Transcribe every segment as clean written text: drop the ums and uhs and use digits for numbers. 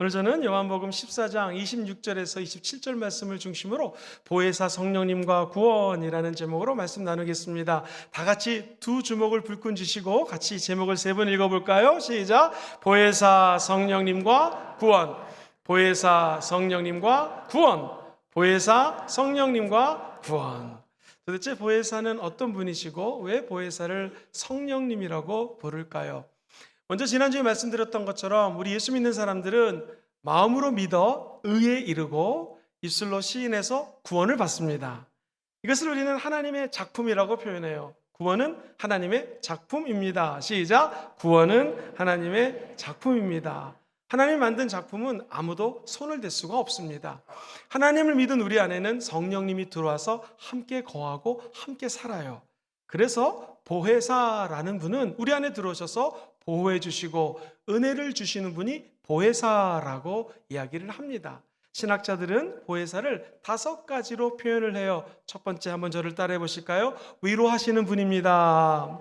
오늘 저는 요한복음 14장 26절에서 27절 말씀을 중심으로 보혜사 성령님과 구원이라는 제목으로 말씀 나누겠습니다. 다 같이 두 주먹을 불끈 쥐시고 같이 제목을 세 번 읽어볼까요? 시작! 보혜사 성령님과 구원, 보혜사 성령님과 구원, 보혜사 성령님과 구원. 도대체 보혜사는 어떤 분이시고 왜 보혜사를 성령님이라고 부를까요? 먼저 지난주에 말씀드렸던 것처럼 우리 예수 믿는 사람들은 마음으로 믿어 의에 이르고 입술로 시인해서 구원을 받습니다. 이것을 우리는 하나님의 작품이라고 표현해요. 구원은 하나님의 작품입니다. 시작! 구원은 하나님의 작품입니다. 하나님이 만든 작품은 아무도 손을 댈 수가 없습니다. 하나님을 믿은 우리 안에는 성령님이 들어와서 함께 거하고 함께 살아요. 그래서 보혜사라는 분은 우리 안에 들어오셔서 보호해 주시고 은혜를 주시는 분이 보혜사라고 이야기를 합니다. 신학자들은 보혜사를 5가지로 표현을 해요. 첫 번째, 한번 저를 따라해 보실까요? 위로하시는 분입니다.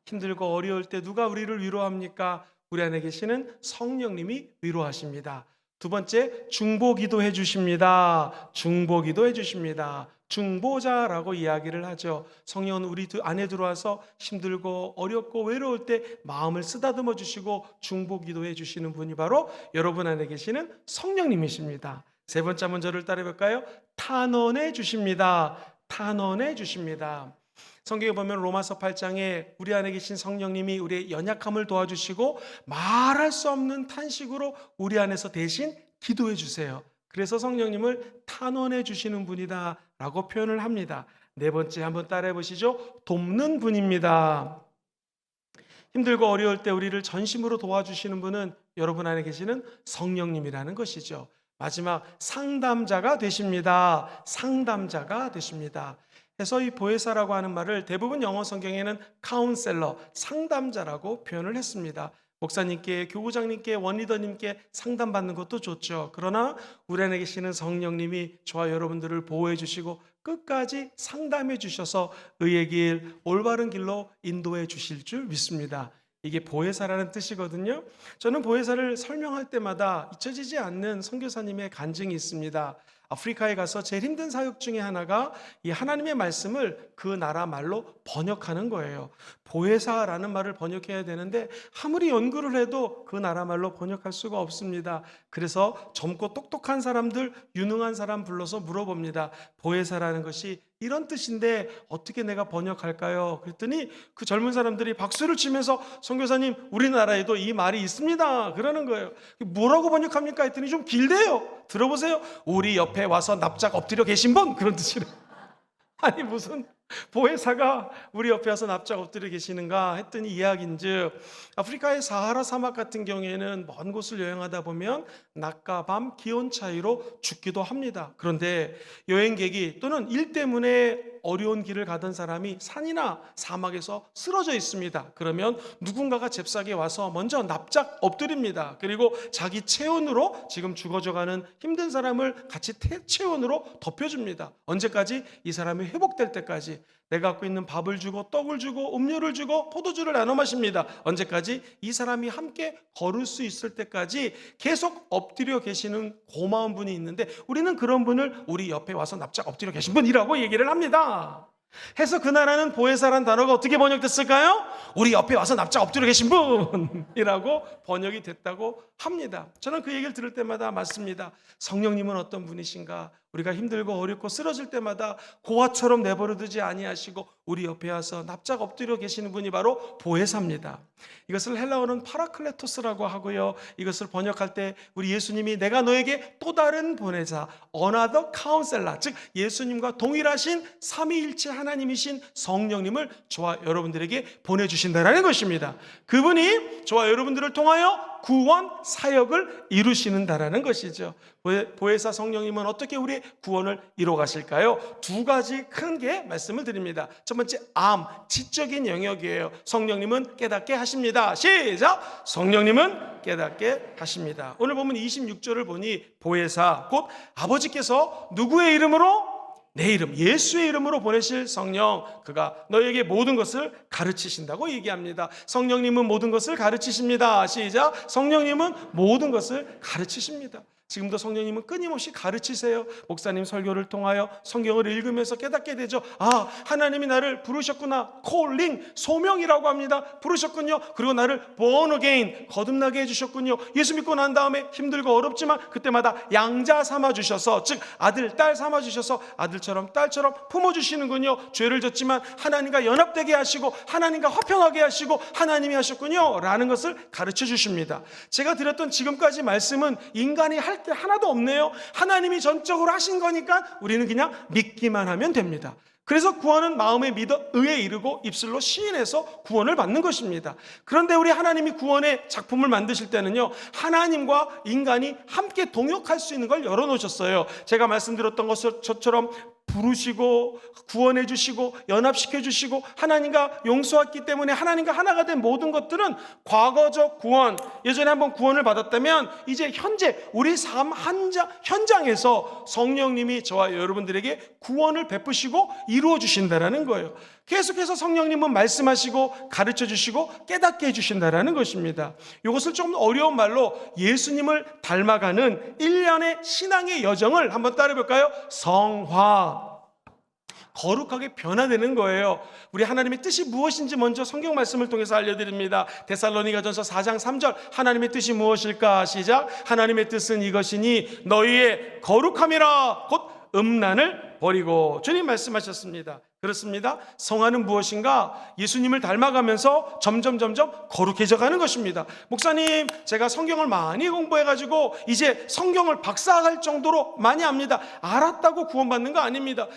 힘들고 어려울 때 누가 우리를 위로합니까? 우리 안에 계시는 성령님이 위로하십니다. 두 번째, 중보기도 해주십니다. 중보기도 해주십니다. 중보자라고 이야기를 하죠. 성령은 우리 안에 들어와서 힘들고 어렵고 외로울 때 마음을 쓰다듬어 주시고 중보기도 해주시는 분이 바로 여러분 안에 계시는 성령님이십니다. 세 번째, 한번 저를 따라해 볼까요? 탄원해 주십니다. 탄원해 주십니다. 성경에 보면 로마서 8장에 우리 안에 계신 성령님이 우리의 연약함을 도와주시고 말할 수 없는 탄식으로 우리 안에서 대신 기도해 주세요. 그래서 성령님을 탄원해 주시는 분이다 라고 표현을 합니다. 네 번째, 한번 따라해 보시죠. 돕는 분입니다. 힘들고 어려울 때 우리를 전심으로 도와주시는 분은 여러분 안에 계시는 성령님이라는 것이죠. 마지막, 상담자가 되십니다. 상담자가 되십니다. 그래서 이 보혜사라고 하는 말을 대부분 영어 성경에는 카운셀러, 상담자라고 표현을 했습니다. 목사님께, 교구장님께, 원리더님께 상담받는 것도 좋죠. 그러나 우리 안에 계시는 성령님이 저와 여러분들을 보호해 주시고 끝까지 상담해 주셔서 의의 길, 올바른 길로 인도해 주실 줄 믿습니다. 이게 보혜사라는 뜻이거든요. 저는 보혜사를 설명할 때마다 잊혀지지 않는 선교사님의 간증이 있습니다. 아프리카에 가서 제일 힘든 사역 중에 하나가 이 하나님의 말씀을 그 나라 말로 번역하는 거예요. 보혜사라는 말을 번역해야 되는데 아무리 연구를 해도 그 나라 말로 번역할 수가 없습니다. 그래서 젊고 똑똑한 사람들, 유능한 사람 불러서 물어봅니다. 보혜사라는 것이 이런 뜻인데 어떻게 내가 번역할까요? 그랬더니 그 젊은 사람들이 박수를 치면서 선교사님, 우리나라에도 이 말이 있습니다 그러는 거예요. 뭐라고 번역합니까? 했더니 좀 길대요. 들어보세요. 우리 옆에 와서 납작 엎드려 계신 분, 그런 뜻이래요. 아니 무슨 보혜사가 우리 옆에 와서 납작 엎드려 계시는가 했더니 이야기인즉 아프리카의 사하라 사막 같은 경우에는 먼 곳을 여행하다 보면 낮과 밤 기온 차이로 죽기도 합니다. 그런데 여행객이 또는 일 때문에 어려운 길을 가던 사람이 산이나 사막에서 쓰러져 있습니다. 그러면 누군가가 잽싸게 와서 먼저 납작 엎드립니다. 그리고 자기 체온으로 지금 죽어져가는 힘든 사람을 같이 체온으로 덮여줍니다. 언제까지? 이 사람이 회복될 때까지. 내가 갖고 있는 밥을 주고 떡을 주고 음료를 주고 포도주를 나눠 마십니다. 언제까지? 이 사람이 함께 걸을 수 있을 때까지 계속 엎드려 계시는 고마운 분이 있는데 우리는 그런 분을 우리 옆에 와서 납작 엎드려 계신 분이라고 얘기를 합니다. 해서 그 나라는 보혜사란 단어가 어떻게 번역됐을까요? 우리 옆에 와서 납작 엎드려 계신 분이라고 번역이 됐다고 합니다. 저는 그 얘기를 들을 때마다 맞습니다. 성령님은 어떤 분이신가? 우리가 힘들고 어렵고 쓰러질 때마다 고아처럼 내버려 두지 아니하시고 우리 옆에 와서 납작 엎드려 계시는 분이 바로 보혜사입니다. 이것을 헬라어는 파라클레토스라고 하고요. 이것을 번역할 때 우리 예수님이 내가 너에게 또 다른 보혜사, another counselor, 즉 예수님과 동일하신 삼위일체 하나님이신 성령님을 저와 여러분들에게 보내주신다는 것입니다. 그분이 저와 여러분들을 통하여 구원 사역을 이루시는다라는 것이죠. 보혜사 성령님은 어떻게 우리의 구원을 이뤄 가실까요? 2가지 큰 게 말씀을 드립니다. 첫 번째, 지적인 영역이에요. 성령님은 깨닫게 하십니다. 시작! 성령님은 깨닫게 하십니다. 오늘 보면 26절을 보니 보혜사, 곧 아버지께서 누구의 이름으로? 내 이름, 예수의 이름으로 보내실 성령, 그가 너에게 모든 것을 가르치신다고 얘기합니다. 성령님은 모든 것을 가르치십니다. 시작. 성령님은 모든 것을 가르치십니다. 지금도 성령님은 끊임없이 가르치세요. 목사님 설교를 통하여 성경을 읽으면서 깨닫게 되죠. 아, 하나님이 나를 부르셨구나. 콜링, 소명이라고 합니다. 부르셨군요. 그리고 나를 born again, 거듭나게 해주셨군요. 예수 믿고 난 다음에 힘들고 어렵지만 그때마다 양자 삼아주셔서, 즉 아들, 딸 삼아주셔서 아들처럼 딸처럼 품어주시는군요. 죄를 졌지만 하나님과 연합되게 하시고 하나님과 화평하게 하시고 하나님이 하셨군요 라는 것을 가르쳐 주십니다. 제가 드렸던 지금까지 말씀은 인간이 할 게 하나도 없네요. 하나님이 전적으로 하신 거니까 우리는 그냥 믿기만 하면 됩니다. 그래서 구원은 마음에 믿어 의에 이르고 입술로 시인해서 구원을 받는 것입니다. 그런데 우리 하나님이 구원의 작품을 만드실 때는요, 하나님과 인간이 함께 동역할 수 있는 걸 열어놓으셨어요. 제가 말씀드렸던 것처럼 부르시고 구원해 주시고 연합시켜 주시고 하나님과 용서했기 때문에 하나님과 하나가 된 모든 것들은 과거적 구원, 예전에 한번 구원을 받았다면 이제 현재 우리 삶 현장에서 성령님이 저와 여러분들에게 구원을 베푸시고 이루어 주신다라는 거예요. 계속해서 성령님은 말씀하시고 가르쳐 주시고 깨닫게 해주신다라는 것입니다. 이것을 좀 어려운 말로 예수님을 닮아가는 일련의 신앙의 여정을 한번 따라볼까요? 성화, 거룩하게 변화되는 거예요. 우리 하나님의 뜻이 무엇인지 먼저 성경 말씀을 통해서 알려드립니다. 데살로니가전서 4장 3절, 하나님의 뜻이 무엇일까? 시작. 하나님의 뜻은 이것이니 너희의 거룩함이라, 곧 음란을 버리고. 주님 말씀하셨습니다. 그렇습니다. 성화는 무엇인가? 예수님을 닮아가면서 점점 거룩해져 가는 것입니다. 목사님, 제가 성경을 많이 공부해가지고 이제 성경을 박사할 정도로 많이 압니다. 알았다고 구원받는 거 아닙니다.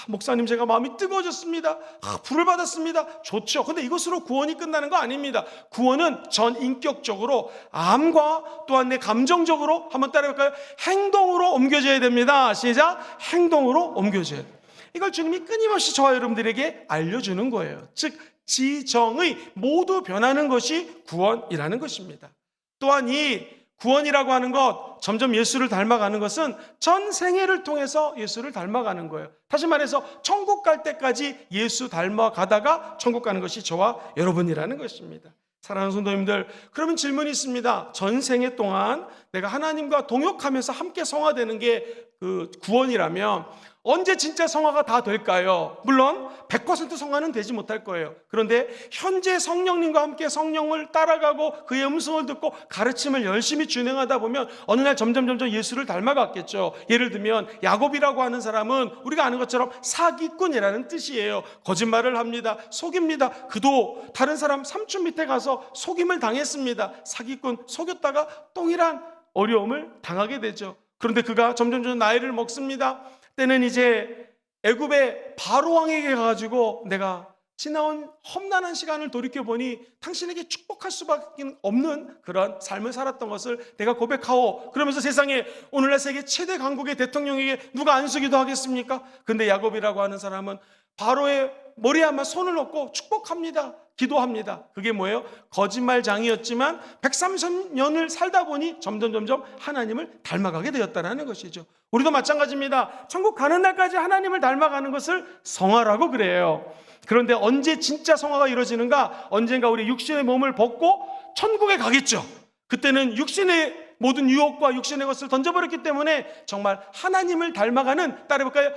목사님, 제가 마음이 뜨거워졌습니다. 불을 받았습니다. 좋죠. 근데 이것으로 구원이 끝나는 거 아닙니다. 구원은 전인격적으로 암과 또한 내 감정적으로, 한번 따라해볼까요? 행동으로 옮겨져야 됩니다. 시작. 행동으로 옮겨져야 돼요. 이걸 주님이 끊임없이 저와 여러분들에게 알려주는 거예요. 즉 지정의 모두 변하는 것이 구원이라는 것입니다. 또한 이 구원이라고 하는 것, 점점 예수를 닮아가는 것은 전 생애를 통해서 예수를 닮아가는 거예요. 다시 말해서 천국 갈 때까지 예수 닮아가다가 천국 가는 것이 저와 여러분이라는 것입니다. 사랑하는 성도님들, 그러면 질문이 있습니다. 전생애 동안 내가 하나님과 동역하면서 함께 성화되는 게 그 구원이라면 언제 진짜 성화가 다 될까요? 물론 100% 성화는 되지 못할 거예요. 그런데 현재 성령님과 함께 성령을 따라가고 그의 음성을 듣고 가르침을 열심히 준행하다 보면 어느 날 점점 예수를 닮아갔겠죠. 예를 들면 야곱이라고 하는 사람은 우리가 아는 것처럼 사기꾼이라는 뜻이에요. 거짓말을 합니다. 속입니다. 그도 다른 사람 삼촌 밑에 가서 속임을 당했습니다. 사기꾼, 속였다가 동일한 어려움을 당하게 되죠. 그런데 그가 점점 나이를 먹습니다. 때는 이제 애굽의 바로 왕에게 가가지고 내가 지나온 험난한 시간을 돌이켜보니 당신에게 축복할 수밖에 없는 그런 삶을 살았던 것을 내가 고백하오. 그러면서 세상에 오늘날 세계 최대 강국의 대통령에게 누가 안수기도 하겠습니까? 근데 야곱이라고 하는 사람은 바로의 머리에 한번 손을 얹고 축복합니다. 기도합니다. 그게 뭐예요? 거짓말장이었지만 130년을 살다 보니 점점 하나님을 닮아가게 되었다는 것이죠. 우리도 마찬가지입니다. 천국 가는 날까지 하나님을 닮아가는 것을 성화라고 그래요. 그런데 언제 진짜 성화가 이루어지는가? 언젠가 우리 육신의 몸을 벗고 천국에 가겠죠. 그때는 육신의 모든 유혹과 육신의 것을 던져버렸기 때문에 정말 하나님을 닮아가는, 따라해볼까요?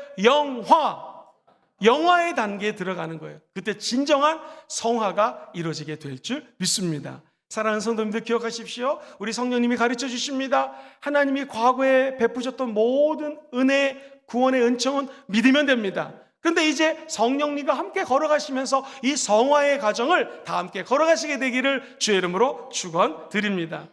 영화의 단계에 들어가는 거예요. 그때 진정한 성화가 이루어지게 될 줄 믿습니다. 사랑하는 성도님들, 기억하십시오. 우리 성령님이 가르쳐 주십니다. 하나님이 과거에 베푸셨던 모든 은혜, 구원의 은총은 믿으면 됩니다. 그런데 이제 성령님과 함께 걸어가시면서 이 성화의 과정을 다 함께 걸어가시게 되기를 주의 이름으로 축원드립니다.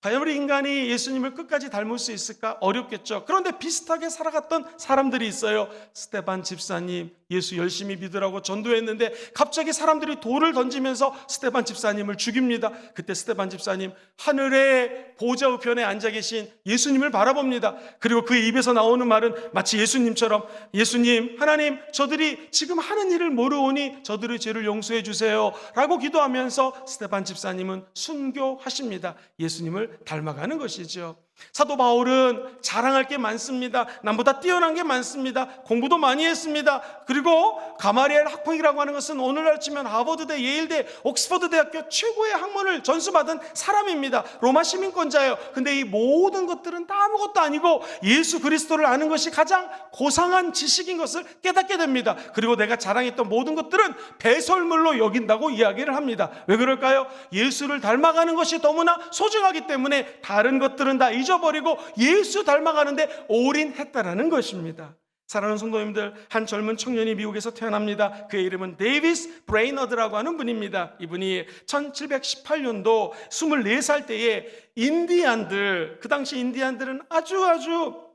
과연 우리 인간이 예수님을 끝까지 닮을 수 있을까? 어렵겠죠. 그런데 비슷하게 살아갔던 사람들이 있어요. 스데반 집사님, 예수 열심히 믿으라고 전도했는데 갑자기 사람들이 돌을 던지면서 스데반 집사님을 죽입니다. 그때 스데반 집사님 하늘의 보좌 우편에 앉아 계신 예수님을 바라봅니다. 그리고 그의 입에서 나오는 말은 마치 예수님처럼, 예수님, 하나님, 저들이 지금 하는 일을 모르오니 저들의 죄를 용서해 주세요 라고 기도하면서 스데반 집사님은 순교하십니다. 예수님을 닮아가는 것이죠. 사도 바울은 자랑할 게 많습니다. 남보다 뛰어난 게 많습니다. 공부도 많이 했습니다. 그리고 가마리엘 학폭이라고 하는 것은 오늘날 치면 하버드대, 예일대, 옥스퍼드 대학교 최고의 학문을 전수받은 사람입니다. 로마 시민권자예요. 근데 이 모든 것들은 다 아무것도 아니고 예수 그리스도를 아는 것이 가장 고상한 지식인 것을 깨닫게 됩니다. 그리고 내가 자랑했던 모든 것들은 배설물로 여긴다고 이야기를 합니다. 왜 그럴까요? 예수를 닮아가는 것이 너무나 소중하기 때문에 다른 것들은 다 잊어버리고 예수 닮아가는데 올인했다라는 것입니다. 사랑하는 성도님들, 한 젊은 청년이 미국에서 태어납니다. 그의 이름은 데이비스 브레이너드라고 하는 분입니다. 이분이 1718년도 24살 때에 인디안들, 그 당시 인디안들은 아주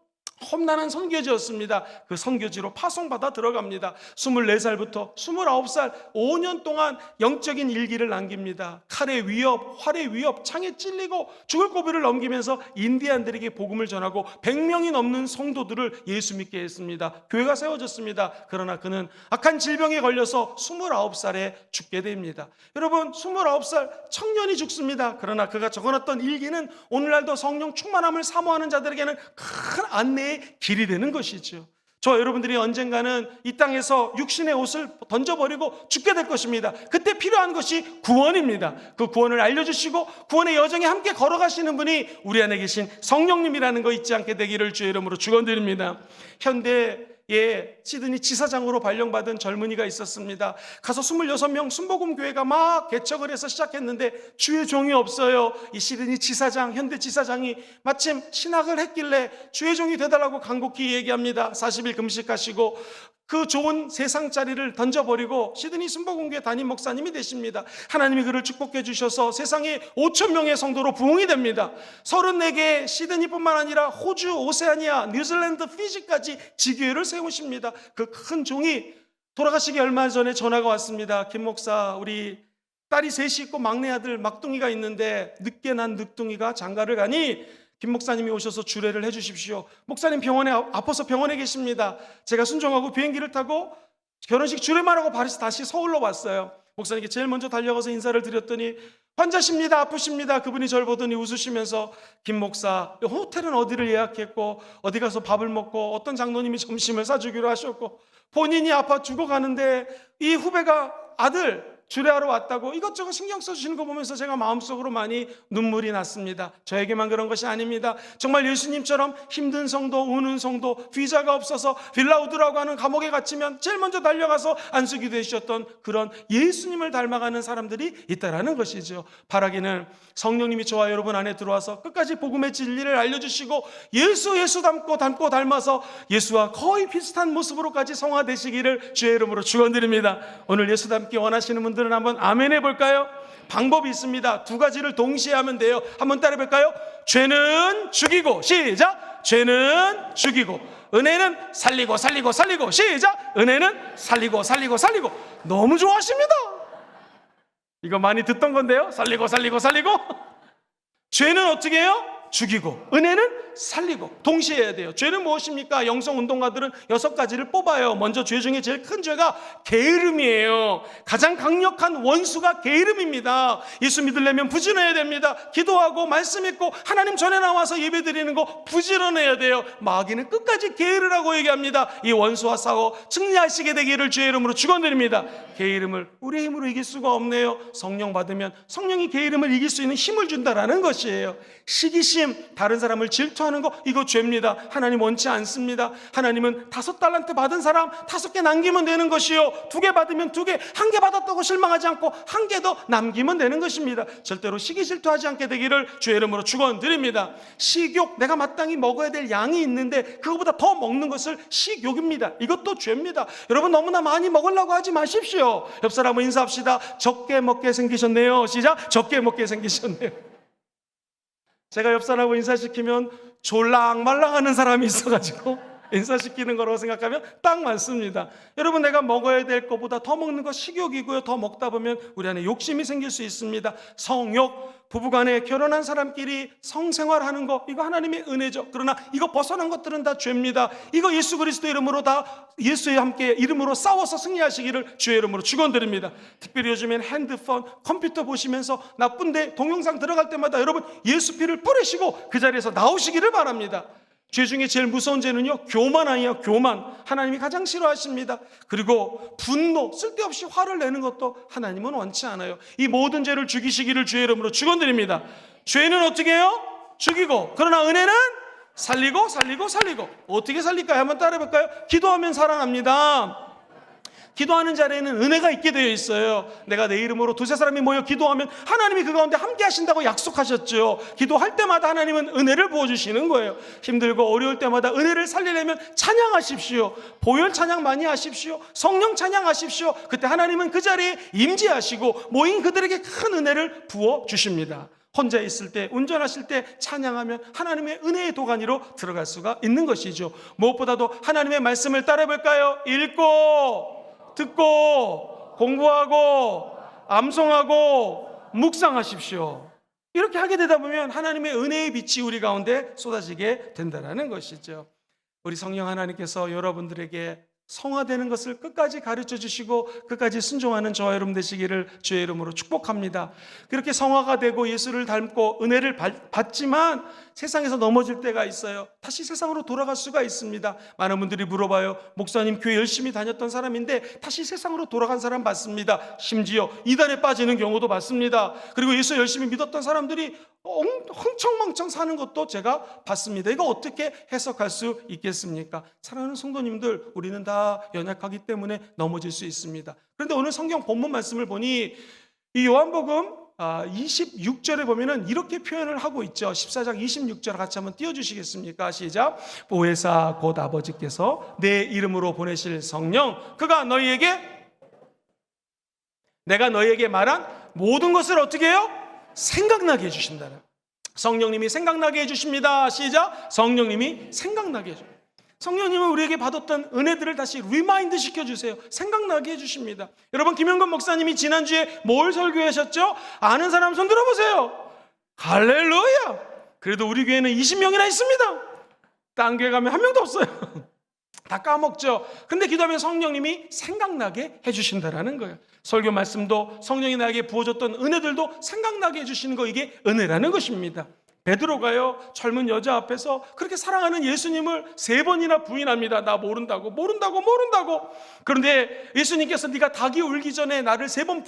험난한 선교지였습니다. 그 선교지로 파송받아 들어갑니다. 24살부터 29살 5년 동안 영적인 일기를 남깁니다. 칼의 위협, 활의 위협, 창에 찔리고 죽을 고비를 넘기면서 인디안들에게 복음을 전하고 100명이 넘는 성도들을 예수 믿게 했습니다. 교회가 세워졌습니다. 그러나 그는 악한 질병에 걸려서 29살에 죽게 됩니다. 여러분, 29살 청년이 죽습니다. 그러나 그가 적어놨던 일기는 오늘날도 성령 충만함을 사모하는 자들에게는 큰 안내의 길이 되는 것이죠. 저와 여러분들이 언젠가는 이 땅에서 육신의 옷을 던져버리고 죽게 될 것입니다. 그때 필요한 것이 구원입니다. 그 구원을 알려주시고 구원의 여정에 함께 걸어가시는 분이 우리 안에 계신 성령님이라는 거 잊지 않게 되기를 주의 이름으로 축원드립니다. 현대의 시드니 지사장으로 발령받은 젊은이가 있었습니다. 가서 26명 순복음교회가 막 개척을 해서 시작했는데 주의 종이 없어요. 이 시드니 지사장, 현대 지사장이 마침 신학을 했길래 주의 종이 되달라고 간곡히 얘기합니다. 40일 금식하시고 그 좋은 세상짜리를 던져버리고 시드니 순복음교회 담임 목사님이 되십니다. 하나님이 그를 축복해 주셔서 세상에 5,000명의 성도로 부흥이 됩니다. 34개의 시드니뿐만 아니라 호주, 오세아니아, 뉴질랜드, 피지까지 지교회를 세우십니다. 그 큰 종이 돌아가시기 얼마 전에 전화가 왔습니다. 김 목사, 우리 딸이 셋이 있고 막내 아들 막둥이가 있는데 늦게 난 늦둥이가 장가를 가니 김 목사님이 오셔서 주례를 해주십시오. 목사님 병원에 아파서 병원에 계십니다. 제가 순종하고 비행기를 타고 결혼식 주례만 하고 다시 서울로 왔어요. 목사님께 제일 먼저 달려가서 인사를 드렸더니 환자십니다, 아프십니다. 그분이 저를 보더니 웃으시면서 김 목사, 호텔은 어디를 예약했고 어디 가서 밥을 먹고 어떤 장로님이 점심을 사주기로 하셨고 본인이 아파 죽어가는데 이 후배가 아들 주례하러 왔다고 이것저것 신경 써주시는 거 보면서 제가 마음속으로 많이 눈물이 났습니다. 저에게만 그런 것이 아닙니다. 정말 예수님처럼 힘든 성도, 우는 성도, 비자가 없어서 빌라우드라고 하는 감옥에 갇히면 제일 먼저 달려가서 안수기도 해주셨던 그런 예수님을 닮아가는 사람들이 있다라는 것이죠. 바라기는 성령님이 저와 여러분 안에 들어와서 끝까지 복음의 진리를 알려주시고 예수 닮고 닮아서 예수와 거의 비슷한 모습으로까지 성화되시기를 주의 이름으로 축원드립니다. 오늘 예수 닮기 원하시는 분들은 한번 아멘 해볼까요? 방법이 있습니다. 두 가지를 동시에 하면 돼요. 한번 따라해 볼까요? 죄는 죽이고, 시작! 죄는 죽이고, 은혜는 살리고 시작! 은혜는 살리고. 너무 좋아하십니다. 이거 많이 듣던 건데요. 살리고 죄는 어떻게 해요? 죽이고, 은혜는 살리고. 동시에 해야 돼요. 죄는 무엇입니까? 영성운동가들은 6가지를 뽑아요. 먼저 죄 중에 제일 큰 죄가 게으름이에요. 가장 강력한 원수가 게으름입니다. 예수 믿으려면 부지런해야 됩니다. 기도하고 말씀 읽고 하나님 전에 나와서 예배드리는 거 부지런해야 돼요. 마귀는 끝까지 게으르라고 얘기합니다. 이 원수와 싸워 승리하시게 되기를 주의 이름으로 축원드립니다. 게으름을 우리의 힘으로 이길 수가 없네요. 성령 받으면 성령이 게으름을 이길 수 있는 힘을 준다라는 것이에요. 시기심, 다른 사람을 질투하는 거, 이거 죄입니다. 하나님 원치 않습니다. 하나님은 5달란트 받은 사람 5개 남기면 되는 것이요, 2개 받으면 2개, 1개 받았다고 실망하지 않고 1개 더 남기면 되는 것입니다. 절대로 시기 질투하지 않게 되기를 주의 이름으로 축원드립니다. 식욕, 내가 마땅히 먹어야 될 양이 있는데 그거보다 더 먹는 것을 식욕입니다. 이것도 죄입니다. 여러분, 너무나 많이 먹으려고 하지 마십시오. 옆 사람은 인사합시다. 적게 먹게 생기셨네요. 시작. 적게 먹게 생기셨네요. 제가 옆 사람하고 인사시키면 졸랑말랑하는 사람이 있어가지고 인사시키는 거라고 생각하면 딱 맞습니다. 여러분, 내가 먹어야 될 것보다 더 먹는 거 식욕이고요. 더 먹다 보면 우리 안에 욕심이 생길 수 있습니다. 성욕, 부부간에 결혼한 사람끼리 성생활하는 거, 이거 하나님의 은혜죠. 그러나 이거 벗어난 것들은 다 죄입니다. 이거 예수 그리스도 이름으로 다 예수의 함께 이름으로 싸워서 승리하시기를 주의 이름으로 축원드립니다. 특별히 요즘엔 핸드폰, 컴퓨터 보시면서 나쁜데 동영상 들어갈 때마다 여러분 예수 피를 뿌리시고 그 자리에서 나오시기를 바랍니다. 죄 중에 제일 무서운 죄는요, 교만이에요. 교만. 하나님이 가장 싫어하십니다. 그리고 분노, 쓸데없이 화를 내는 것도 하나님은 원치 않아요. 이 모든 죄를 죽이시기를 주의 이름으로 축원드립니다. 죄는 어떻게 해요? 죽이고, 그러나 은혜는 살리고 살리고 살리고. 어떻게 살릴까요? 한번 따라해볼까요? 기도하면 살아납니다. 기도하는 자리에는 은혜가 있게 되어 있어요. 내가 내 이름으로 두세 사람이 모여 기도하면 하나님이 그 가운데 함께 하신다고 약속하셨죠. 기도할 때마다 하나님은 은혜를 부어주시는 거예요. 힘들고 어려울 때마다 은혜를 살리려면 찬양하십시오. 보혈 찬양 많이 하십시오. 성령 찬양하십시오. 그때 하나님은 그 자리에 임재하시고 모인 그들에게 큰 은혜를 부어주십니다. 혼자 있을 때, 운전하실 때 찬양하면 하나님의 은혜의 도가니로 들어갈 수가 있는 것이죠. 무엇보다도 하나님의 말씀을 따라해볼까요? 읽고 듣고 공부하고 암송하고 묵상하십시오. 이렇게 하게 되다 보면 하나님의 은혜의 빛이 우리 가운데 쏟아지게 된다는 것이죠. 우리 성령 하나님께서 여러분들에게 성화되는 것을 끝까지 가르쳐 주시고 끝까지 순종하는 저와 여러분 되시기를 주의 이름으로 축복합니다. 그렇게 성화가 되고 예수를 닮고 은혜를 받지만 세상에서 넘어질 때가 있어요. 다시 세상으로 돌아갈 수가 있습니다. 많은 분들이 물어봐요. 목사님, 교회 열심히 다녔던 사람인데 다시 세상으로 돌아간 사람 맞습니다. 심지어 이단에 빠지는 경우도 많습니다. 그리고 예수 열심히 믿었던 사람들이 흥청망청 사는 것도 제가 봤습니다. 이거 어떻게 해석할 수 있겠습니까? 사랑하는 성도님들, 우리는 다 연약하기 때문에 넘어질 수 있습니다. 그런데 오늘 성경 본문 말씀을 보니 이 요한복음 26절에 보면은 이렇게 표현을 하고 있죠. 14장 26절 같이 한번 띄워주시겠습니까? 시작. 보혜사 곧 아버지께서 내 이름으로 보내실 성령, 그가 내가 너희에게 말한 모든 것을 어떻게 해요? 생각나게 해주신다. 성령님이 생각나게 해주십니다. 시작. 성령님이 생각나게 해줍니다. 성령님은 우리에게 받았던 은혜들을 다시 리마인드 시켜주세요. 생각나게 해주십니다. 여러분, 김영건 목사님이 지난주에 뭘 설교하셨죠? 아는 사람 손 들어보세요. 할렐루야. 그래도 우리 교회는 20명이나 있습니다. 딴 교회 가면 한 명도 없어요. 다 까먹죠. 근데 기도하면 성령님이 생각나게 해주신다라는 거예요. 설교 말씀도 성령이 나에게 부어줬던 은혜들도 생각나게 해주시는 거, 이게 은혜라는 것입니다. 베드로가요, 젊은 여자 앞에서 그렇게 사랑하는 예수님을 3번이나 부인합니다. 나 모른다고. 그런데 예수님께서 네가 닭이 울기 전에 나를 3번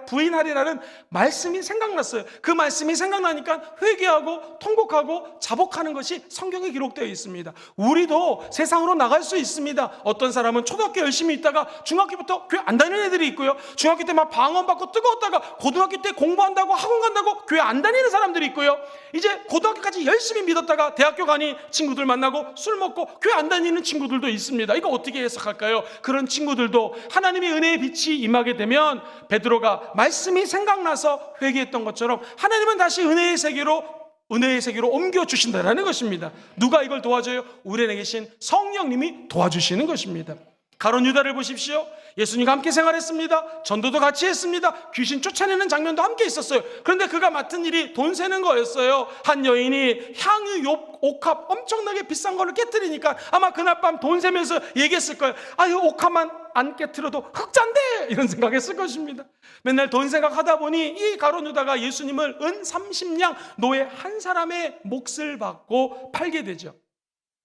부인하리라는 말씀이 생각났어요. 그 말씀이 생각나니까 회개하고 통곡하고 자복하는 것이 성경에 기록되어 있습니다. 우리도 세상으로 나갈 수 있습니다. 어떤 사람은 초등학교 열심히 있다가 중학교부터 교회 안 다니는 애들이 있고요. 중학교 때 막 방언받고 뜨거웠다가 고등학교 때 공부한다고 학원 간다고 교회 안 다니는 사람들이 있고요. 이제 고등학교까지 열심히 믿었다가 대학교 가니 친구들 만나고 술 먹고 교회 안 다니는 친구들도 있습니다. 이거 어떻게 해석할까요? 그런 친구들도 하나님의 은혜의 빛이 임하게 되면 베드로가 말씀이 생각나서 회개했던 것처럼 하나님은 다시 은혜의 세계로 옮겨주신다는 것입니다. 누가 이걸 도와줘요? 우리 안에 계신 성령님이 도와주시는 것입니다. 가룟 유다를 보십시오. 예수님과 함께 생활했습니다. 전도도 같이 했습니다. 귀신 쫓아내는 장면도 함께 있었어요. 그런데 그가 맡은 일이 돈 세는 거였어요. 한 여인이 향유, 옥합 엄청나게 비싼 거를 깨뜨리니까 아마 그날 밤 돈 세면서 얘기했을 거예요. 아유, 옥합만 안 깨뜨려도 흑잔데, 이런 생각했을 것입니다. 맨날 돈 생각하다 보니 이 가룟 유다가 예수님을 은 30냥 노예 한 사람의 몫을 받고 팔게 되죠.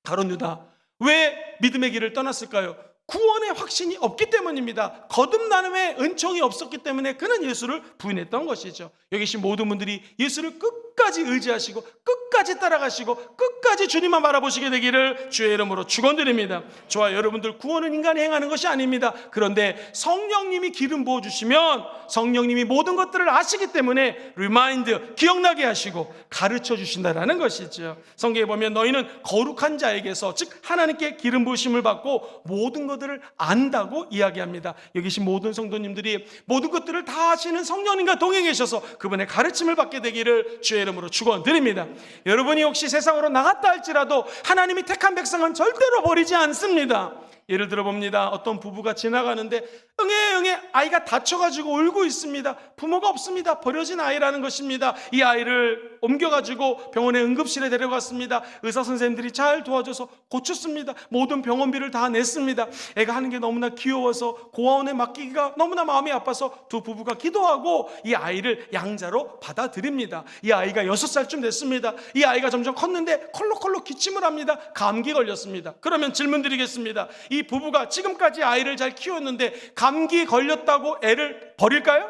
가룟 유다, 왜 믿음의 길을 떠났을까요? 구원의 확신이 없기 때문입니다. 거듭남의 은총이 없었기 때문에 그는 예수를 부인했던 것이죠. 여기 계신 모든 분들이 예수를 끝까지 의지하시고 끝까지 따라가시고 끝까지 주님만 바라보시게 되기를 주의 이름으로 축원드립니다. 저와 여러분들, 구원은 인간이 행하는 것이 아닙니다. 그런데 성령님이 기름 부어주시면 성령님이 모든 것들을 아시기 때문에 리마인드, 기억나게 하시고 가르쳐 주신다라는 것이죠. 성경에 보면 너희는 거룩한 자에게서, 즉 하나님께 기름 부으심을 받고 모든 것들을 안다고 이야기합니다. 여기 계신 모든 성도님들이 모든 것들을 다 아시는 성령님과 동행해 계셔서 그분의 가르침을 받게 되기를 주의 이름으로 축원드립니다. 여러분이 혹시 세상으로 나갔다 할지라도 하나님이 택한 백성은 절대로 버리지 않습니다. 예를 들어 봅니다. 어떤 부부가 지나가는데 응애 아이가 다쳐가지고 울고 있습니다. 부모가 없습니다. 버려진 아이라는 것입니다. 이 아이를 옮겨가지고 병원의 응급실에 데려갔습니다. 의사 선생님들이 잘 도와줘서 고쳤습니다. 모든 병원비를 다 냈습니다. 애가 하는 게 너무나 귀여워서 고아원에 맡기기가 너무나 마음이 아파서 두 부부가 기도하고 이 아이를 양자로 받아들입니다. 이 아이가 6살쯤 됐습니다. 이 아이가 점점 컸는데 컬록컬록 기침을 합니다. 감기 걸렸습니다. 그러면 질문 드리겠습니다. 이 부부가 지금까지 아이를 잘 키웠는데 감기 걸렸다고 애를 버릴까요?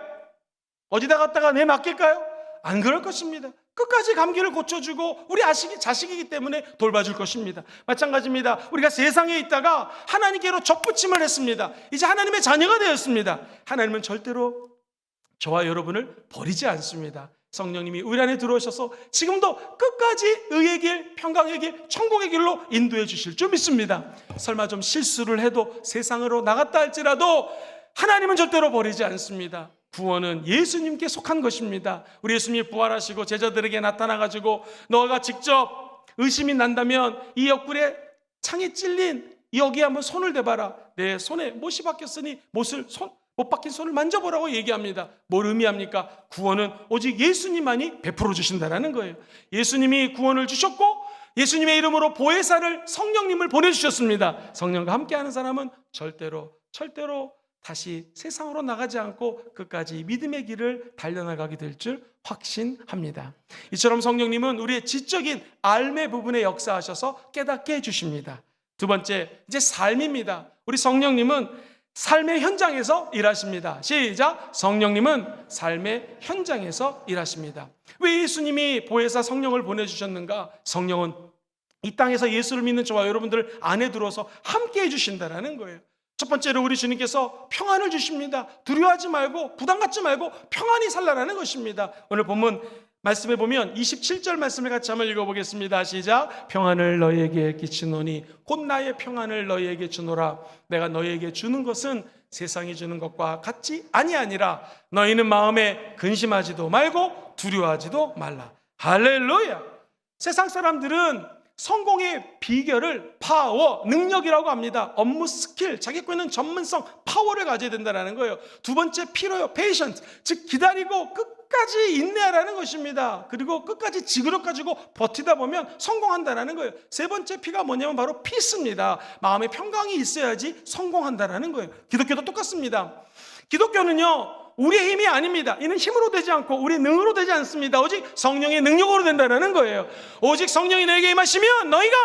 어디다 갖다가 내맡길까요? 안 그럴 것입니다. 끝까지 감기를 고쳐주고 우리 자식이기 때문에 돌봐줄 것입니다. 마찬가지입니다. 우리가 세상에 있다가 하나님께로 접붙임을 했습니다. 이제 하나님의 자녀가 되었습니다. 하나님은 절대로 저와 여러분을 버리지 않습니다. 성령님이 우리 안에 들어오셔서 지금도 끝까지 의의 길, 평강의 길, 천국의 길로 인도해 주실 줄 믿습니다. 설마 좀 실수를 해도 세상으로 나갔다 할지라도 하나님은 절대로 버리지 않습니다. 구원은 예수님께 속한 것입니다. 우리 예수님이 부활하시고 제자들에게 나타나가지고 너가 직접 의심이 난다면 이 옆구리에 창에 찔린 여기에 한번 손을 대봐라. 내 손에 못이 박혔으니 못 박힌 손을 만져보라고 얘기합니다. 뭘 의미합니까? 구원은 오직 예수님만이 베풀어 주신다는 거예요. 예수님이 구원을 주셨고 예수님의 이름으로 보혜사를 성령님을 보내주셨습니다. 성령과 함께하는 사람은 절대로 다시 세상으로 나가지 않고 끝까지 믿음의 길을 달려나가게 될 줄 확신합니다. 이처럼 성령님은 우리의 지적인 알매 부분에 역사하셔서 깨닫게 해주십니다. 두 번째, 이제 삶입니다. 우리 성령님은 삶의 현장에서 일하십니다. 시작! 성령님은 삶의 현장에서 일하십니다. 왜 예수님이 보혜사 성령을 보내주셨는가? 성령은 이 땅에서 예수를 믿는 저와 여러분들 안에 들어서 함께 해주신다는 거예요. 첫 번째로 우리 주님께서 평안을 주십니다. 두려워하지 말고 부담 갖지 말고 평안히 살라라는 것입니다. 오늘 본문 말씀에 보면 27절 말씀을 같이 한번 읽어보겠습니다. 시작! 평안을 너희에게 끼치노니 곧 나의 평안을 너희에게 주노라. 내가 너희에게 주는 것은 세상이 주는 것과 같이 아니하니라. 너희는 마음에 근심하지도 말고 두려워하지도 말라. 할렐루야! 세상 사람들은 성공의 비결을 파워, 능력이라고 합니다. 업무 스킬, 자기 갖고 있는 전문성, 파워를 가져야 된다는 거예요. 두 번째 P로요, patience, 즉 기다리고 끝까지 인내하라는 것입니다. 그리고 끝까지 지그력 가지고 버티다 보면 성공한다는 거예요. 세 번째 P가 뭐냐면 바로 peace입니다. 마음의 평강이 있어야지 성공한다는 거예요. 기독교도 똑같습니다. 기독교는요, 우리의 힘이 아닙니다. 이는 힘으로 되지 않고 우리의 능으로 되지 않습니다. 오직 성령의 능력으로 된다는 거예요. 오직 성령이 너에게 임하시면 너희가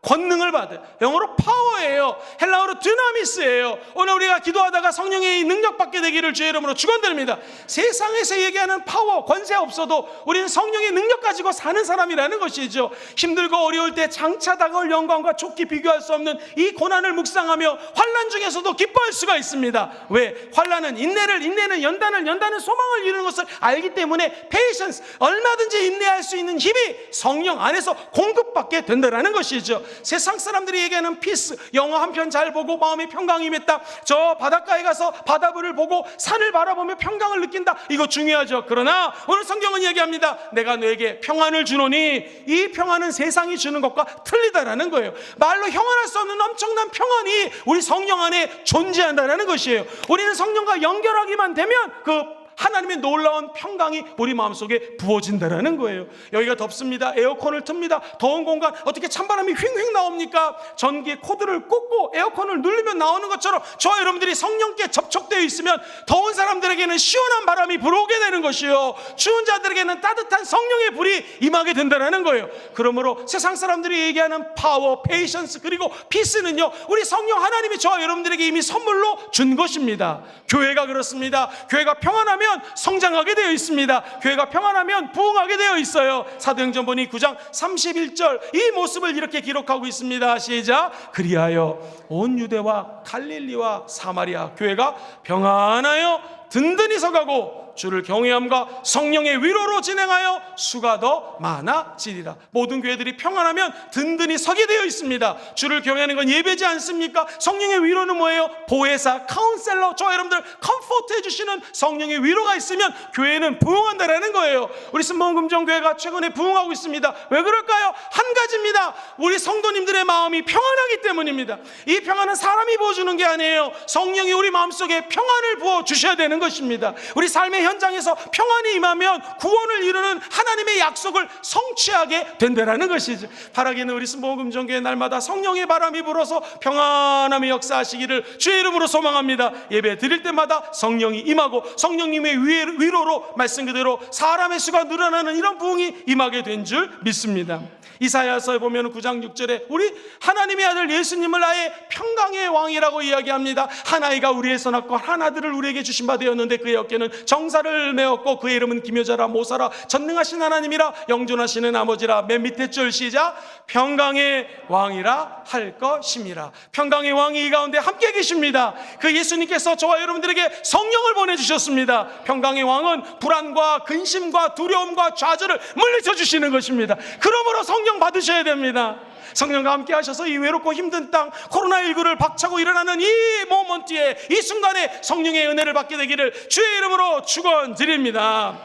권능을 받아요. 영어로 파워예요. 헬라어로 드나미스예요. 오늘 우리가 기도하다가 성령의 능력 받게 되기를 주의 이름으로 축원드립니다. 세상에서 얘기하는 파워, 권세 없어도 우리는 성령의 능력 가지고 사는 사람이라는 것이죠. 힘들고 어려울 때 장차 다가올 영광과 좋게 비교할 수 없는 이 고난을 묵상하며 환난 중에서도 기뻐할 수가 있습니다. 왜? 환난은 인내는 연단은 소망을 이루는 것을 알기 때문에 patience, 얼마든지 인내할 수 있는 힘이 성령 안에서 공급받게 된다는 것이죠. 세상 사람들이 얘기하는 피스, 영화 한 편 잘 보고 마음의 평강이 임했다, 저 바닷가에 가서 바다뷰를 보고 산을 바라보며 평강을 느낀다, 이거 중요하죠. 그러나 오늘 성경은 얘기합니다. 내가 너에게 평안을 주노니 이 평안은 세상이 주는 것과 틀리다라는 거예요. 말로 형언할 수 없는 엄청난 평안이 우리 성령 안에 존재한다는 것이에요. 우리는 성령과 연결하기만 되면 그 하나님의 놀라운 평강이 우리 마음속에 부어진다는 거예요. 여기가 덥습니다. 에어컨을 틉니다. 더운 공간, 어떻게 찬바람이 휙휙 나옵니까? 전기에 코드를 꽂고 에어컨을 누르면 나오는 것처럼 저와 여러분들이 성령께 접촉되어 있으면 더운 사람들에게는 시원한 바람이 불어오게 되는 것이요, 추운 자들에게는 따뜻한 성령의 불이 임하게 된다는 거예요. 그러므로 세상 사람들이 얘기하는 파워, 페이션스, 그리고 피스는요, 우리 성령 하나님이 저와 여러분들에게 이미 선물로 준 것입니다. 교회가 그렇습니다. 교회가 평안하면 성장하게 되어 있습니다. 교회가 평안하면 부흥하게 되어 있어요. 사도행전 보니 9장 31절 이 모습을 이렇게 기록하고 있습니다. 시작! 그리하여 온 유대와 갈릴리와 사마리아 교회가 평안하여 든든히 서가고 주를 경외함과 성령의 위로로 진행하여 수가 더 많아지리라. 모든 교회들이 평안하면 든든히 서게 되어 있습니다. 주를 경외하는 건 예배지 않습니까? 성령의 위로는 뭐예요? 보혜사, 카운셀러, 저 여러분들 컴포트 해주시는 성령의 위로가 있으면 교회는 부흥한다라는 거예요. 우리 순복음금정교회가 최근에 부흥하고 있습니다. 왜 그럴까요? 한 가지입니다. 우리 성도님들의 마음이 평안하기 때문입니다. 이 평안은 사람이 부어주는 게 아니에요. 성령이 우리 마음속에 평안을 부어주셔야 되는 것입니다. 우리 삶의 현장에서 평안이 임하면 구원을 이루는 하나님의 약속을 성취하게 된다라는 것이죠. 바라기는 우리 순복음금정교회 날마다 성령의 바람이 불어서 평안함의 역사하시기를 주의 이름으로 소망합니다. 예배 드릴 때마다 성령이 임하고 성령님의 위로로 말씀 그대로 사람의 수가 늘어나는 이런 부흥이 임하게 된 줄 믿습니다. 이사야서에 보면 9장 6절에 우리 하나님의 아들 예수님을 나의 평강의 왕이라고 이야기합니다. 한 아이가 우리에서 낳고 한 아들을 우리에게 주신 바 되었는데 그의 어깨는 정사를 메었고 그의 이름은 기묘자라 모사라 전능하신 하나님이라 영존하시는 아버지라. 맨 밑에 줄 시작. 평강의 왕이라 할 것임이라. 평강의 왕이 이 가운데 함께 계십니다. 그 예수님께서 저와 여러분들에게 성령을 보내주셨습니다. 평강의 왕은 불안과 근심과 두려움과 좌절을 물리쳐 주시는 것입니다. 그러므로 성령 받으셔야 됩니다. 성령과 함께 하셔서 이 외롭고 힘든 땅 코로나19를 박차고 일어나는 이 모먼트에 이 순간에 성령의 은혜를 받게 되기를 주의 이름으로 축원드립니다.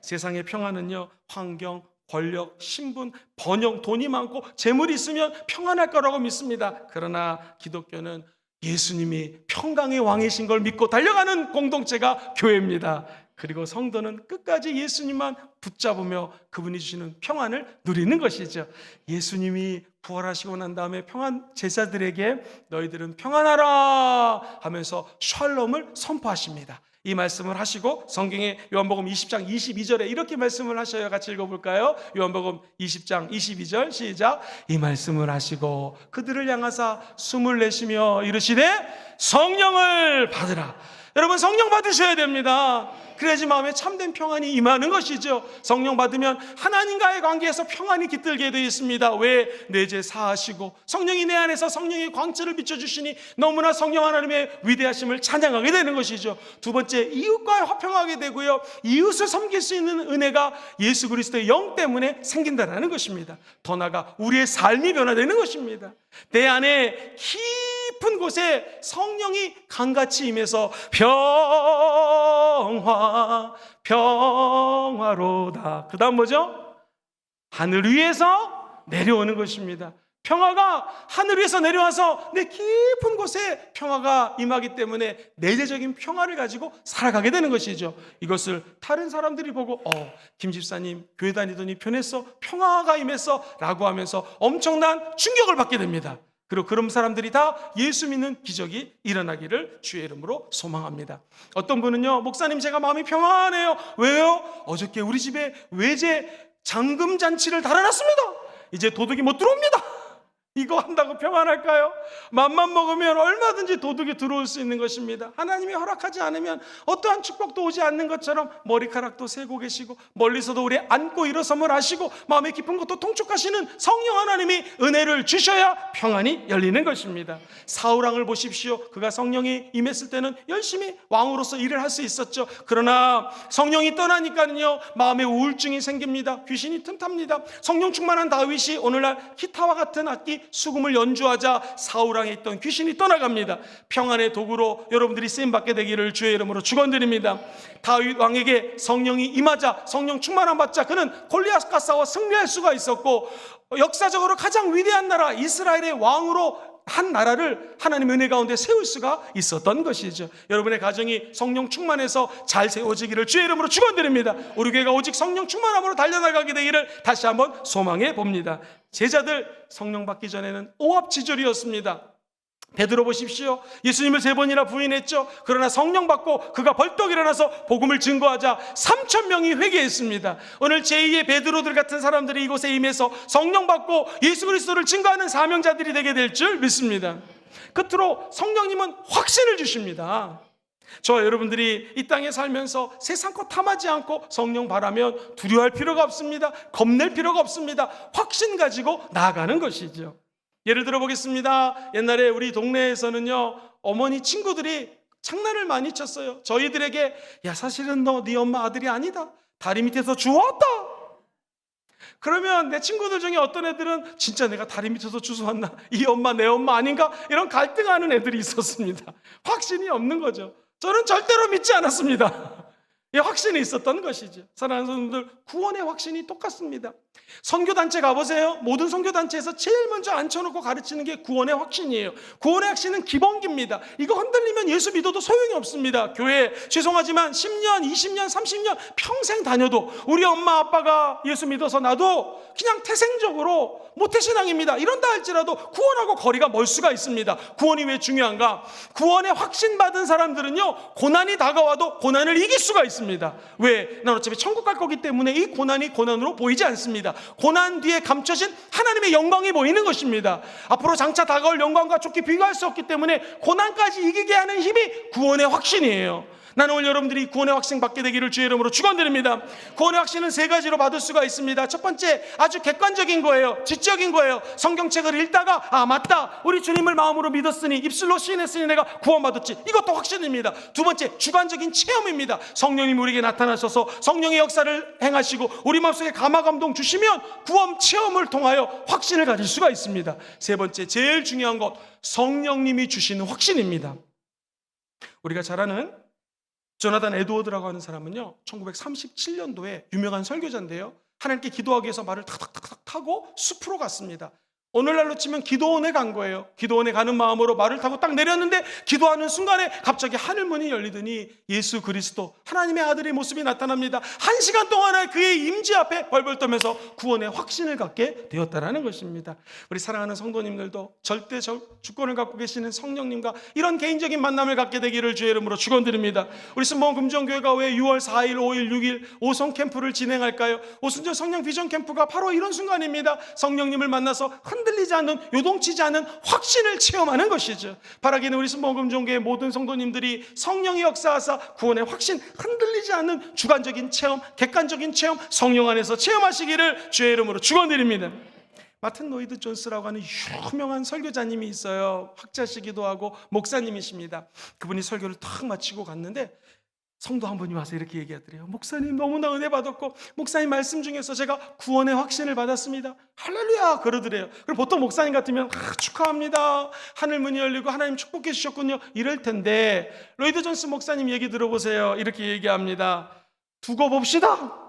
세상의 평안은요, 환경, 권력, 신분, 번영, 돈이 많고 재물이 있으면 평안할 거라고 믿습니다. 그러나 기독교는 예수님이 평강의 왕이신 걸 믿고 달려가는 공동체가 교회입니다. 그리고 성도는 끝까지 예수님만 붙잡으며 그분이 주시는 평안을 누리는 것이죠. 예수님이 부활하시고 난 다음에 평안 제자들에게 너희들은 평안하라 하면서 샬롬을 선포하십니다. 이 말씀을 하시고 성경의 요한복음 20장 22절에 이렇게 말씀을 하셔요. 같이 읽어볼까요? 요한복음 20장 22절 시작. 이 말씀을 하시고 그들을 향하사 숨을 내쉬며 이르시되 성령을 받으라. 여러분, 성령 받으셔야 됩니다. 그래야지 마음에 참된 평안이 임하는 것이죠. 성령 받으면 하나님과의 관계에서 평안이 깃들게 되어 있습니다. 왜? 내 죄 사하시고 성령이 내 안에서 성령의 광채를 비춰주시니 너무나 성령 하나님의 위대하심을 찬양하게 되는 것이죠. 두 번째, 이웃과 화평하게 되고요, 이웃을 섬길 수 있는 은혜가 예수 그리스도의 영 때문에 생긴다는 것입니다. 더 나아가 우리의 삶이 변화되는 것입니다. 내 안에 깊은 곳에 성령이 강같이 임해서 평화로다. 그 다음 뭐죠? 하늘 위에서 내려오는 것입니다. 평화가 하늘 위에서 내려와서 내 깊은 곳에 평화가 임하기 때문에 내재적인 평화를 가지고 살아가게 되는 것이죠. 이것을 다른 사람들이 보고 김 집사님 교회 다니더니 변했어, 평화가 임했어 라고 하면서 엄청난 충격을 받게 됩니다. 그리고 그런 사람들이 다 예수 믿는 기적이 일어나기를 주의 이름으로 소망합니다. 어떤 분은요, 목사님 제가 마음이 평안해요. 왜요? 어저께 우리 집에 외제 잠금 잔치를 달아놨습니다. 이제 도둑이 못 들어옵니다. 이거 한다고 평안할까요? 맘만 먹으면 얼마든지 도둑이 들어올 수 있는 것입니다. 하나님이 허락하지 않으면 어떠한 축복도 오지 않는 것처럼 머리카락도 세고 계시고 멀리서도 우리 안고 일어섬을 하시고 마음의 깊은 것도 통촉하시는 성령 하나님이 은혜를 주셔야 평안이 열리는 것입니다. 사울왕을 보십시오. 그가 성령이 임했을 때는 열심히 왕으로서 일을 할 수 있었죠. 그러나 성령이 떠나니까는요, 마음에 우울증이 생깁니다. 귀신이 틈탑니다. 성령 충만한 다윗이 오늘날 기타와 같은 악기 수금을 연주하자 사울왕에 있던 귀신이 떠나갑니다. 평안의 도구로 여러분들이 쓰임받게 되기를 주의 이름으로 축원드립니다. 다윗 왕에게 성령이 임하자, 성령 충만함 받자 그는 골리앗과 싸워 승리할 수가 있었고, 역사적으로 가장 위대한 나라 이스라엘의 왕으로 한 나라를 하나님의 은혜 가운데 세울 수가 있었던 것이죠. 여러분의 가정이 성령 충만해서 잘 세워지기를 주의 이름으로 축원드립니다. 우리 교회가 오직 성령 충만함으로 달려나가게 되기를 다시 한번 소망해 봅니다. 제자들 성령 받기 전에는 오합지졸이었습니다. 베드로 보십시오. 예수님을 3번이나 부인했죠. 그러나 성령 받고 그가 벌떡 일어나서 복음을 증거하자 3,000명이 회개했습니다. 오늘 제2의 베드로들 같은 사람들이 이곳에 임해서 성령 받고 예수 그리스도를 증거하는 사명자들이 되게 될 줄 믿습니다. 끝으로 성령님은 확신을 주십니다. 저와 여러분들이 이 땅에 살면서 세상 것 탐하지 않고 성령 바라면 두려워할 필요가 없습니다. 겁낼 필요가 없습니다. 확신 가지고 나아가는 것이죠. 예를 들어 보겠습니다. 옛날에 우리 동네에서는요, 어머니 친구들이 장난을 많이 쳤어요. 저희들에게 야 사실은 너 네 엄마 아들이 아니다. 다리 밑에서 주워왔다. 그러면 내 친구들 중에 어떤 애들은 진짜 내가 다리 밑에서 주워왔나? 이 엄마 내 엄마 아닌가? 이런 갈등하는 애들이 있었습니다. 확신이 없는 거죠. 저는 절대로 믿지 않았습니다. 이 확신이 있었던 것이죠. 사랑하는 성도들, 구원의 확신이 똑같습니다. 선교단체 가보세요. 모든 선교단체에서 제일 먼저 앉혀놓고 가르치는 게 구원의 확신이에요. 구원의 확신은 기본기입니다. 이거 흔들리면 예수 믿어도 소용이 없습니다. 교회 죄송하지만 10년, 20년, 30년 평생 다녀도 우리 엄마 아빠가 예수 믿어서 나도 그냥 태생적으로 모태신앙입니다. 이런다 할지라도 구원하고 거리가 멀 수가 있습니다. 구원이 왜 중요한가? 구원의 확신 받은 사람들은요, 고난이 다가와도 고난을 이길 수가 있습니다. 왜? 난 어차피 천국 갈 거기 때문에 이 고난이 고난으로 보이지 않습니다. 고난 뒤에 감춰진 하나님의 영광이 보이는 것입니다. 앞으로 장차 다가올 영광과 좋게 비교할 수 없기 때문에 고난까지 이기게 하는 힘이 구원의 확신이에요. 나는 오늘 여러분들이 구원의 확신 받게 되기를 주의 이름으로 축원드립니다. 구원의 확신은 세 가지로 받을 수가 있습니다. 첫 번째, 아주 객관적인 거예요. 지적인 거예요. 성경책을 읽다가 아 맞다, 우리 주님을 마음으로 믿었으니 입술로 시인했으니 내가 구원받았지. 이것도 확신입니다. 두 번째, 주관적인 체험입니다. 성령님이 우리에게 나타나셔서 성령의 역사를 행하시고 우리 마음속에 감화감동 주시면 구원 체험을 통하여 확신을 가질 수가 있습니다. 세 번째, 제일 중요한 것, 성령님이 주시는 확신입니다. 우리가 잘 아는 조나단 에드워드라고 하는 사람은요, 1937년도에 유명한 설교자인데요, 하나님께 기도하기 위해서 말을 탁탁탁탁 타고 숲으로 갔습니다. 오늘날로 치면 기도원에 간 거예요. 기도원에 가는 마음으로 말을 타고 딱 내렸는데 기도하는 순간에 갑자기 하늘문이 열리더니 예수 그리스도 하나님의 아들의 모습이 나타납니다. 1시간 동안에 그의 임재 앞에 벌벌 떨면서 구원의 확신을 갖게 되었다는 것입니다. 우리 사랑하는 성도님들도 절대 주권을 갖고 계시는 성령님과 이런 개인적인 만남을 갖게 되기를 주의 이름으로 축원드립니다. 우리 순복음 금정교회가 왜 6월 4일, 5일, 6일 오송 캠프를 진행할까요? 오순절 성령 비전 캠프가 바로 이런 순간입니다. 성령님을 만나서 흔들리지 않는, 요동치지 않는 확신을 체험하는 것이죠. 바라기는 우리 순복음 금정교회 모든 성도님들이 성령의 역사하사 구원의 확신, 흔들리지 않는 주관적인 체험, 객관적인 체험, 성령 안에서 체험하시기를 주의 이름으로 축원드립니다. 마틴 로이드 존스라고 하는 유명한 설교자님이 있어요. 학자시기도 하고 목사님이십니다. 그분이 설교를 탁 마치고 갔는데 성도 한 분이 와서 이렇게 얘기하더래요. 목사님 너무나 은혜 받았고 목사님 말씀 중에서 제가 구원의 확신을 받았습니다. 할렐루야 그러더래요. 그럼 보통 목사님 같으면 축하합니다, 하늘문이 열리고 하나님 축복해 주셨군요 이럴 텐데, 로이드 존스 목사님 얘기 들어보세요. 이렇게 얘기합니다. 두고 봅시다.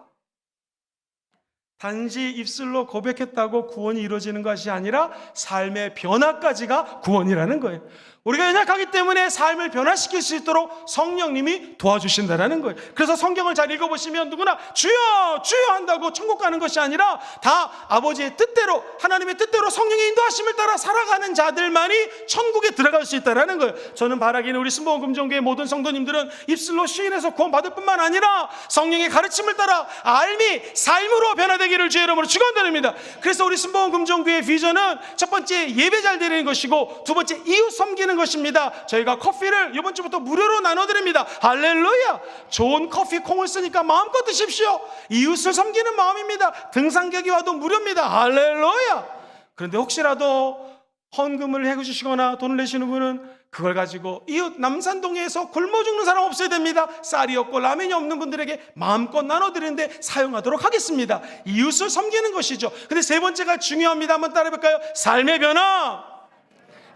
단지 입술로 고백했다고 구원이 이루어지는 것이 아니라 삶의 변화까지가 구원이라는 거예요. 우리가 연약하기 때문에 삶을 변화시킬 수 있도록 성령님이 도와주신다는 거예요. 그래서 성경을 잘 읽어보시면 누구나 주여 주여 한다고 천국 가는 것이 아니라 다 아버지의 뜻대로, 하나님의 뜻대로 성령의 인도하심을 따라 살아가는 자들만이 천국에 들어갈 수 있다는 거예요. 저는 바라기는 우리 순복음 금정교회 모든 성도님들은 입술로 시인해서 구원받을 뿐만 아니라 성령의 가르침을 따라 알미, 삶으로 변화되기를 주의 이름으로 축원드립니다. 그래서 우리 순복음 금정교회 비전은 첫 번째 예배 잘 드리는 것이고, 두 번째 이웃 섬기는 것입니다. 저희가 커피를 이번 주부터 무료로 나눠드립니다. 할렐루야. 좋은 커피 콩을 쓰니까 마음껏 드십시오. 이웃을 섬기는 마음입니다. 등산객이 와도 무료입니다. 할렐루야. 그런데 혹시라도 헌금을 해주시거나 돈을 내시는 분은 그걸 가지고 이웃 남산동에서 굶어 죽는 사람 없어야 됩니다. 쌀이 없고 라면이 없는 분들에게 마음껏 나눠드리는데 사용하도록 하겠습니다. 이웃을 섬기는 것이죠. 근데 세 번째가 중요합니다. 한번 따라해볼까요? 삶의 변화.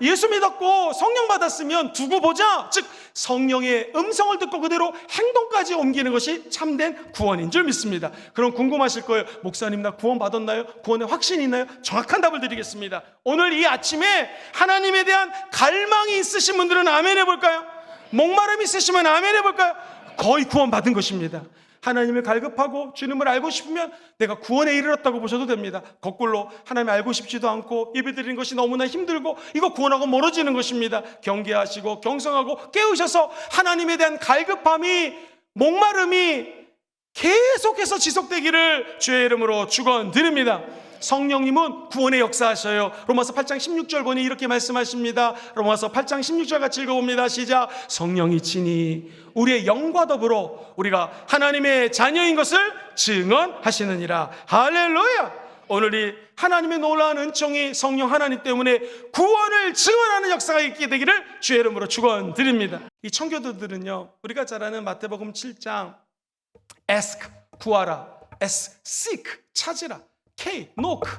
예수 믿었고 성령 받았으면 두고 보자, 즉 성령의 음성을 듣고 그대로 행동까지 옮기는 것이 참된 구원인 줄 믿습니다. 그럼 궁금하실 거예요. 목사님 나 구원 받았나요? 구원의 확신이 있나요? 정확한 답을 드리겠습니다. 오늘 이 아침에 하나님에 대한 갈망이 있으신 분들은 아멘 해볼까요? 목마름이 있으시면 아멘 해볼까요? 거의 구원 받은 것입니다. 하나님을 갈급하고 주님을 알고 싶으면 내가 구원에 이르렀다고 보셔도 됩니다. 거꾸로 하나님 알고 싶지도 않고 예배드리는 것이 너무나 힘들고 이거 구원하고 멀어지는 것입니다. 경계하시고 경성하고 깨우셔서 하나님에 대한 갈급함이, 목마름이 계속해서 지속되기를 주의 이름으로 축원드립니다. 성령님은 구원의 역사하셔요. 로마서 8장 16절 보니 이렇게 말씀하십니다. 로마서 8장 16절 같이 읽어봅니다. 시작. 성령이 친히 우리의 영과 더불어 우리가 하나님의 자녀인 것을 증언하시느니라. 할렐루야. 오늘 이 하나님의 놀라운 은총이 성령 하나님 때문에 구원을 증언하는 역사가 있게 되기를 주의 이름으로 축원드립니다. 이 청교도들은요, 우리가 잘 아는 마태복음 7장 ask, 구하라, S, seek, 찾으라, K, knock,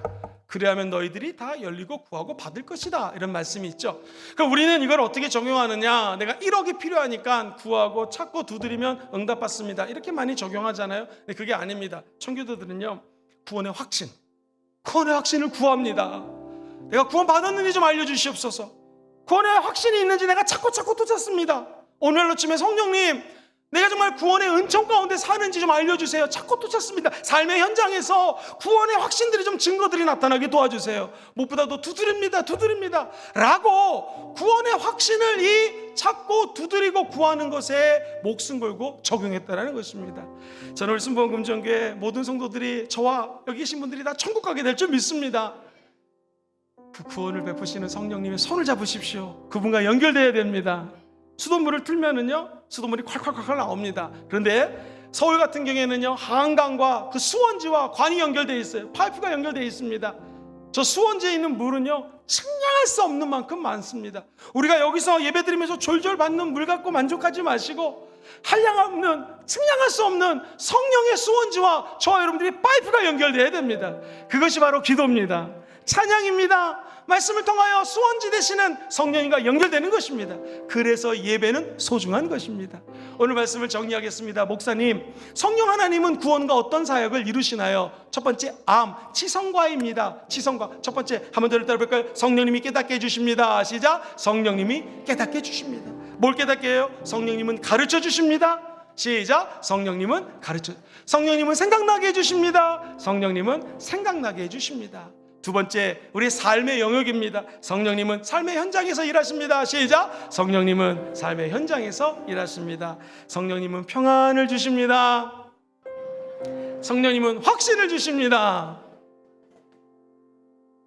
그리하면 너희들이 다 열리고 구하고 받을 것이다, 이런 말씀이 있죠. 그럼 우리는 이걸 어떻게 적용하느냐? 내가 1억이 필요하니까 구하고 찾고 두드리면 응답받습니다, 이렇게 많이 적용하잖아요. 근데 그게 아닙니다. 청교도들은요, 구원의 확신을 구합니다. 내가 구원 받았는지 좀 알려주시옵소서. 구원의 확신이 있는지 내가 찾고 또 찾습니다. 오늘 아침에 성령님, 내가 정말 구원의 은총 가운데 사는지 좀 알려주세요. 찾고 또 찾습니다. 삶의 현장에서 구원의 확신들이 좀 증거들이 나타나게 도와주세요. 무엇보다도 두드립니다 라고 구원의 확신을 이 찾고 두드리고 구하는 것에 목숨 걸고 적용했다는 것입니다. 저는 우리 순복음금정교회 모든 성도들이, 저와 여기 계신 분들이 다 천국 가게 될 줄 믿습니다. 그 구원을 베푸시는 성령님의 손을 잡으십시오. 그분과 연결되어야 됩니다. 수돗물을 틀면은요, 수돗물이 콸콸콸 나옵니다. 그런데 서울 같은 경우에는요, 한강과 그 수원지와 관이 연결되어 있어요. 파이프가 연결되어 있습니다. 저 수원지에 있는 물은요, 측량할 수 없는 만큼 많습니다. 우리가 여기서 예배드리면서 졸졸 받는 물 갖고 만족하지 마시고, 한량없는, 측량할 수 없는 성령의 수원지와 저와 여러분들이 파이프가 연결되어야 됩니다. 그것이 바로 기도입니다. 찬양입니다. 말씀을 통하여 수원지 되시는 성령님과 연결되는 것입니다. 그래서 예배는 소중한 것입니다. 오늘 말씀을 정리하겠습니다. 목사님, 성령 하나님은 구원과 어떤 사역을 이루시나요? 첫 번째, 지성과입니다. 지성과. 첫 번째, 한번 더 따라볼까요? 성령님이 깨닫게 해주십니다. 시작. 성령님이 깨닫게 해주십니다. 뭘 깨닫게 해요? 성령님은 가르쳐 주십니다. 시작. 성령님은 생각나게 해주십니다. 성령님은 생각나게 해주십니다. 두 번째, 우리 삶의 영역입니다. 성령님은 삶의 현장에서 일하십니다. 시작. 성령님은 삶의 현장에서 일하십니다. 성령님은 평안을 주십니다. 성령님은 확신을 주십니다.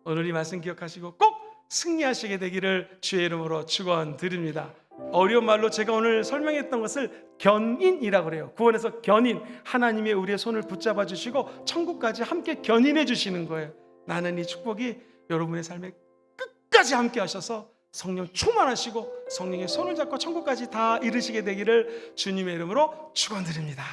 오늘 이 말씀 기억하시고 꼭 승리하시게 되기를 주의 이름으로 축원드립니다. 어려운 말로 제가 오늘 설명했던 것을 견인이라고 그래요. 구원에서 견인, 하나님의 우리의 손을 붙잡아 주시고 천국까지 함께 견인해 주시는 거예요. 나는 이 축복이 여러분의 삶에 끝까지 함께 하셔서 성령 충만하시고 성령의 손을 잡고 천국까지 다 이르시게 되기를 주님의 이름으로 축원드립니다.